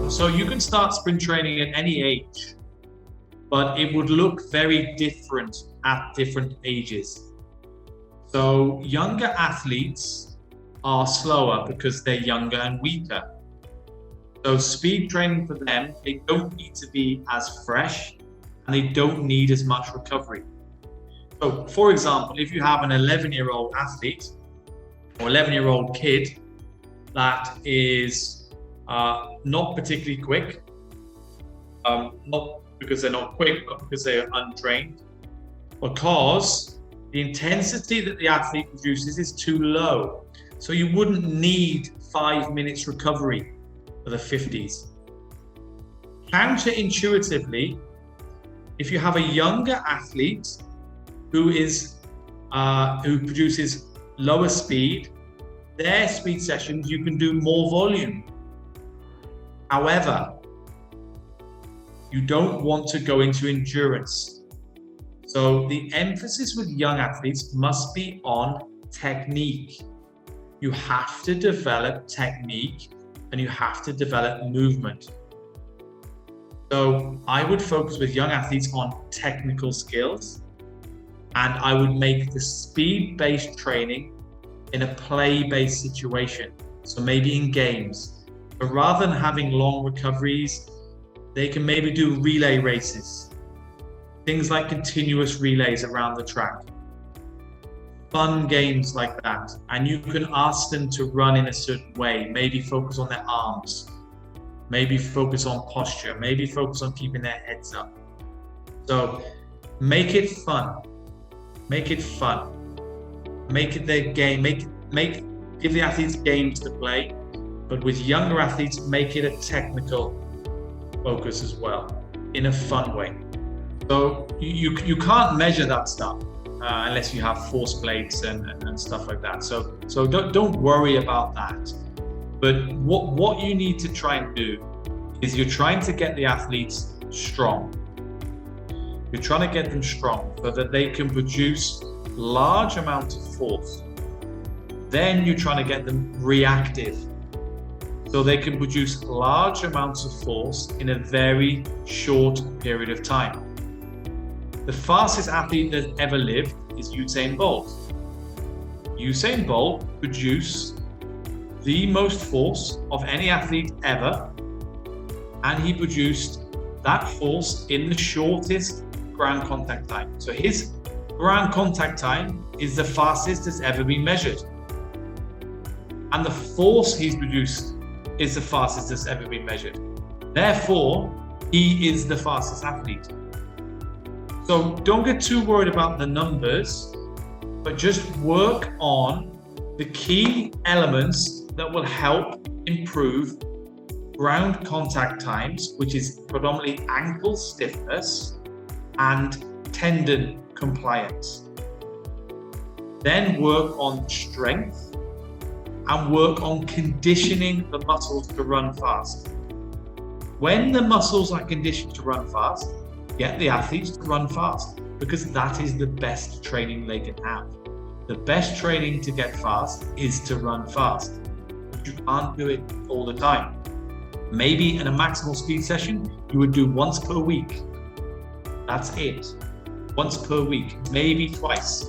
So you can start sprint training at any age, but it would look very different at different ages. So younger athletes are slower because they're younger and weaker. So speed training for them, they don't need to be as fresh and they don't need as much recovery. So for example, if you have an 11-year-old athlete or 11-year-old kid that is not particularly quick, not because they're not quick, but because they're untrained, because the intensity that the athlete produces is too low. So you wouldn't need 5 minutes recovery for the 50s. Counterintuitively, if you have a younger athlete who produces lower speed, their speed sessions, you can do more volume. However, you don't want to go into endurance. So the emphasis with young athletes must be on technique. You have to develop technique and you have to develop movement. So I would focus with young athletes on technical skills, and I would make the speed-based training in a play-based situation. So maybe in games, but rather than having long recoveries, they can maybe do relay races, things like continuous relays around the track, fun games like that. And you can ask them to run in a certain way, maybe focus on their arms, maybe focus on posture, maybe focus on keeping their heads up. So make it fun, make it fun, make it their game, give the athletes games to play, but with younger athletes, make it a technical focus as well, in a fun way. So you can't measure that stuff unless you have force plates and stuff like that. So don't worry about that. But what you need to try and do is you're trying to get the athletes strong. You're trying to get them strong so that they can produce large amounts of force. Then you're trying to get them reactive, so they can produce large amounts of force in a very short period of time. The fastest athlete that ever lived is Usain Bolt. Usain Bolt produced the most force of any athlete ever, and he produced that force in the shortest ground contact time. So his ground contact time is the fastest that's ever been measured. And the force he's produced is the fastest that's ever been measured. Therefore, he is the fastest athlete. So don't get too worried about the numbers, but just work on the key elements that will help improve ground contact times, which is predominantly ankle stiffness and tendon compliance. Then work on strength and work on conditioning the muscles to run fast. When the muscles are conditioned to run fast, get the athletes to run fast, because that is the best training they can have. The best training to get fast is to run fast. But you can't do it all the time. Maybe in a maximal speed session, you would do once per week. That's it. Once per week, maybe twice,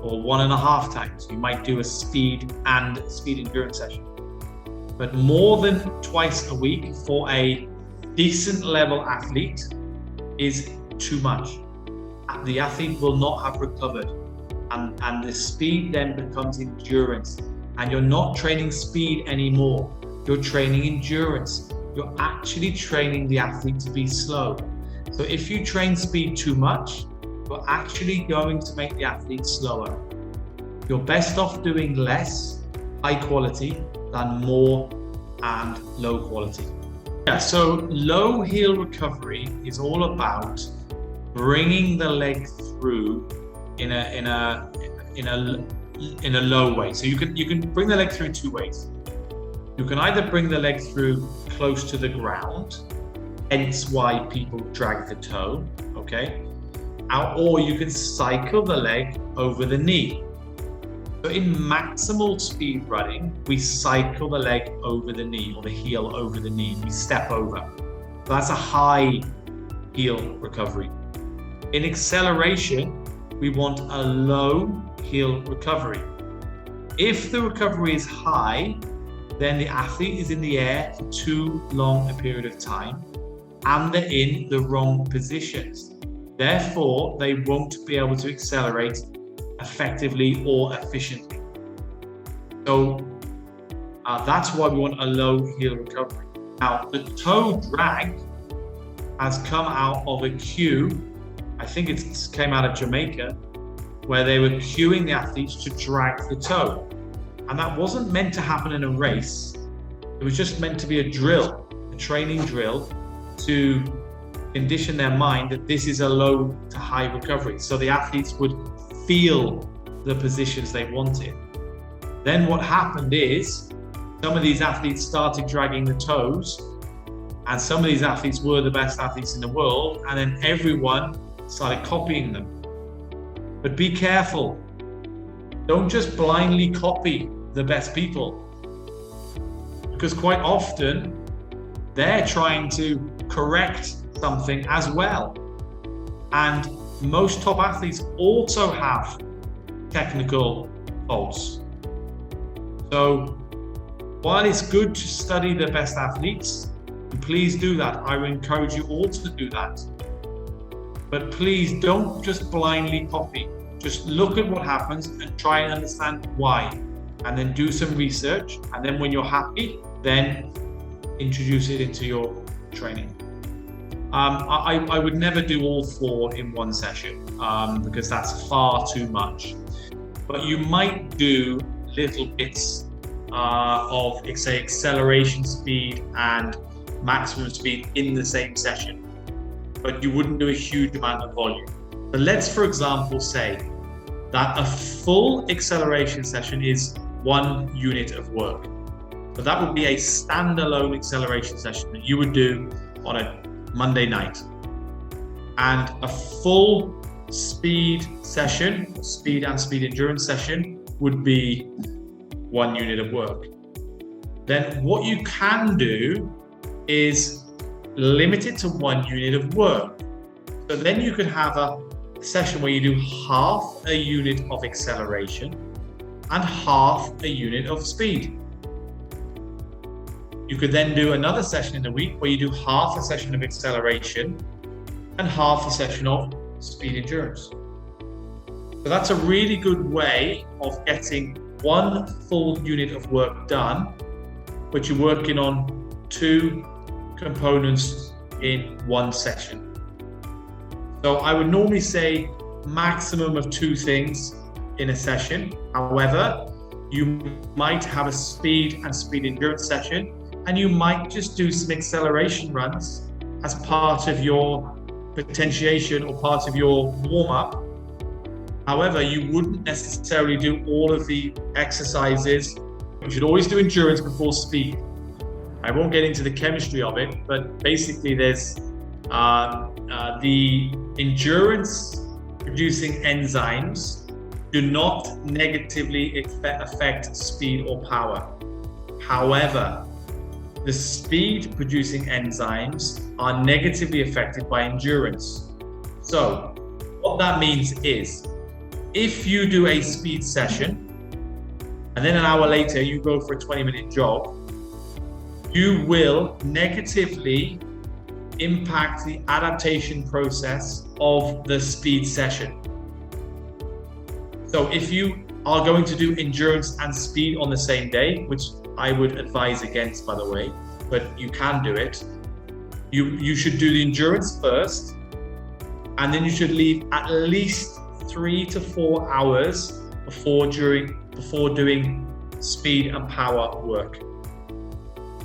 or 1.5 times. You might do a speed and speed endurance session. But more than twice a week for a decent level athlete is too much. The athlete will not have recovered, and the speed then becomes endurance, and you're not training speed anymore. You're training endurance. You're actually training the athlete to be slow. So if you train speed too much, you're actually going to make the athlete slower. You're best off doing less high quality than more and low quality. Yeah, so low heel recovery is all about bringing the leg through in a low way. So you can bring the leg through 2 ways. You can either bring the leg through close to the ground, hence why people drag the toe, okay? Or you can cycle the leg over the knee. So in maximal speed running, we cycle the leg over the knee or the heel over the knee. We step over. So that's a high heel recovery. In acceleration, we want a low heel recovery. If the recovery is high, then the athlete is in the air for too long a period of time and they're in the wrong positions. Therefore, they won't be able to accelerate effectively or efficiently. So that's why we want a low heel recovery. Now, the toe drag has come out of a cue, I think it came out of Jamaica, where they were cueing the athletes to drag the toe. And that wasn't meant to happen in a race. It was just meant to be a drill, a training drill to condition their mind that this is a low to high recovery. So the athletes would feel the positions they wanted. Then what happened is some of these athletes started dragging the toes, and some of these athletes were the best athletes in the world, and then everyone started copying them. But be careful. Don't just blindly copy the best people, because quite often they're trying to correct something as well. And most top athletes also have technical faults. So while it's good to study the best athletes, and please do that, I would encourage you all to do that. But please don't just blindly copy. Just look at what happens and try and understand why. And then do some research. And then when you're happy, then introduce it into your training. I would never do all 4 in one session because that's far too much. But you might do little bits of, say, acceleration speed and maximum speed in the same session, but you wouldn't do a huge amount of volume. But let's, for example, say that a full acceleration session is 1 unit of work. So that would be a standalone acceleration session that you would do on a Monday night. And a full speed session, speed and speed endurance session, would be 1 unit of work. Then what you can do is limit it to 1 unit of work. So then you could have a session where you do half a unit of acceleration and half a unit of speed. You could then do another session in the week where you do half a session of acceleration and half a session of speed endurance. So that's a really good way of getting 1 full unit of work done, but you're working on 2 components in 1 session. So I would normally say maximum of 2 things in a session. However, you might have a speed and speed endurance session, and you might just do some acceleration runs as part of your potentiation or part of your warm-up. However, you wouldn't necessarily do all of the exercises. You should always do endurance before speed. I won't get into the chemistry of it, but basically there's the endurance producing enzymes do not negatively affect speed or power. However, the speed producing enzymes are negatively affected by endurance. So what that means is, if you do a speed session and then an hour later you go for a 20-minute jog, you will negatively impact the adaptation process of the speed session. So if you are going to do endurance and speed on the same day, which I would advise against, by the way, but you can do it, you should do the endurance first, and then you should leave at least 3 to 4 hours before doing speed and power work.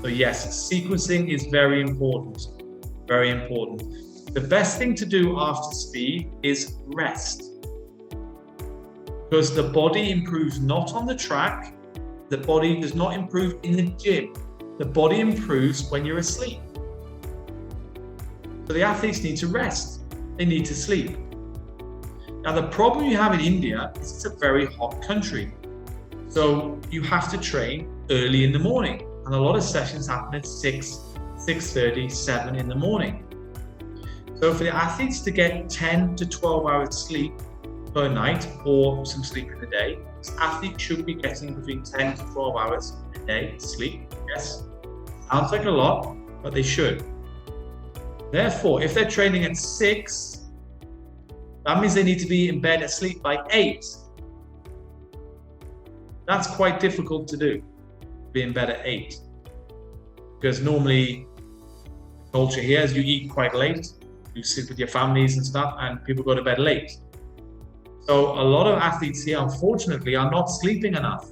So yes, sequencing is very important, very important. The best thing to do after speed is rest, because the body improves not on the track, the body does not improve in the gym, the body improves when you're asleep. So the athletes need to rest, they need to sleep. Now the problem you have in India is it's a very hot country. So you have to train early in the morning, and a lot of sessions happen at 6, 6:30, 7 in the morning. So for the athletes to get 10 to 12 hours sleep per night, or some sleep in the day, this athlete should be getting between 10 to 12 hours a day sleep. Yes, sounds like a lot, but they should. Therefore, if they're training at 6, that means they need to be in bed asleep by 8. That's quite difficult to do, be in bed at 8. Because normally, the culture here is you eat quite late, you sit with your families and stuff, and people go to bed late. So a lot of athletes here, unfortunately, are not sleeping enough,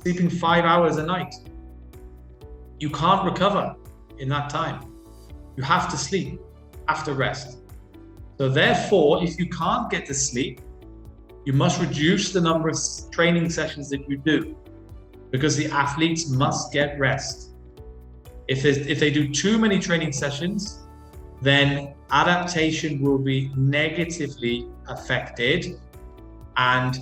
sleeping 5 hours a night. You can't recover in that time. You have to sleep, have to rest. So therefore, if you can't get to sleep, you must reduce the number of training sessions that you do, because the athletes must get rest. If they do too many training sessions, then adaptation will be negatively affected and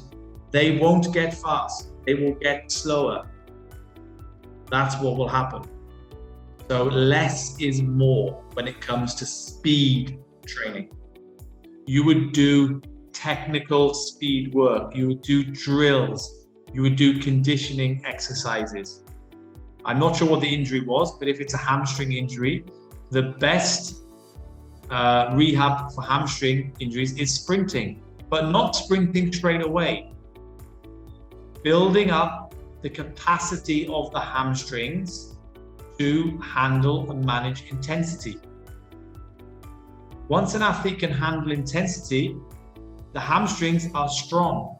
they won't get fast. They will get slower. That's what will happen. So less is more when it comes to speed training. You would do technical speed work. You would do drills. You would do conditioning exercises. I'm not sure what the injury was, but if it's a hamstring injury, the best rehab for hamstring injuries is sprinting, but not sprinting straight away. Building up the capacity of the hamstrings to handle and manage intensity. Once an athlete can handle intensity, the hamstrings are strong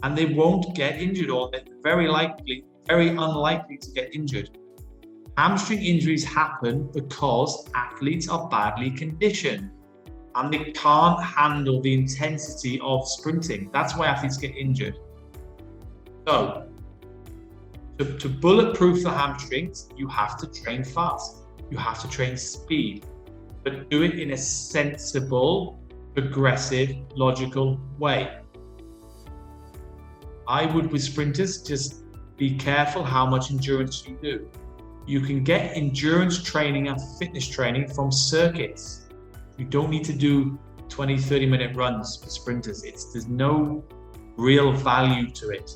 and they won't get injured, or they're very unlikely to get injured. Hamstring injuries happen because athletes are badly conditioned and they can't handle the intensity of sprinting. That's why athletes get injured. So, to bulletproof the hamstrings, you have to train fast. You have to train speed, but do it in a sensible, progressive, logical way. I would, with sprinters, just be careful how much endurance you do. You can get endurance training and fitness training from circuits. You don't need to do 20, 30-minute runs for sprinters. There's no real value to it.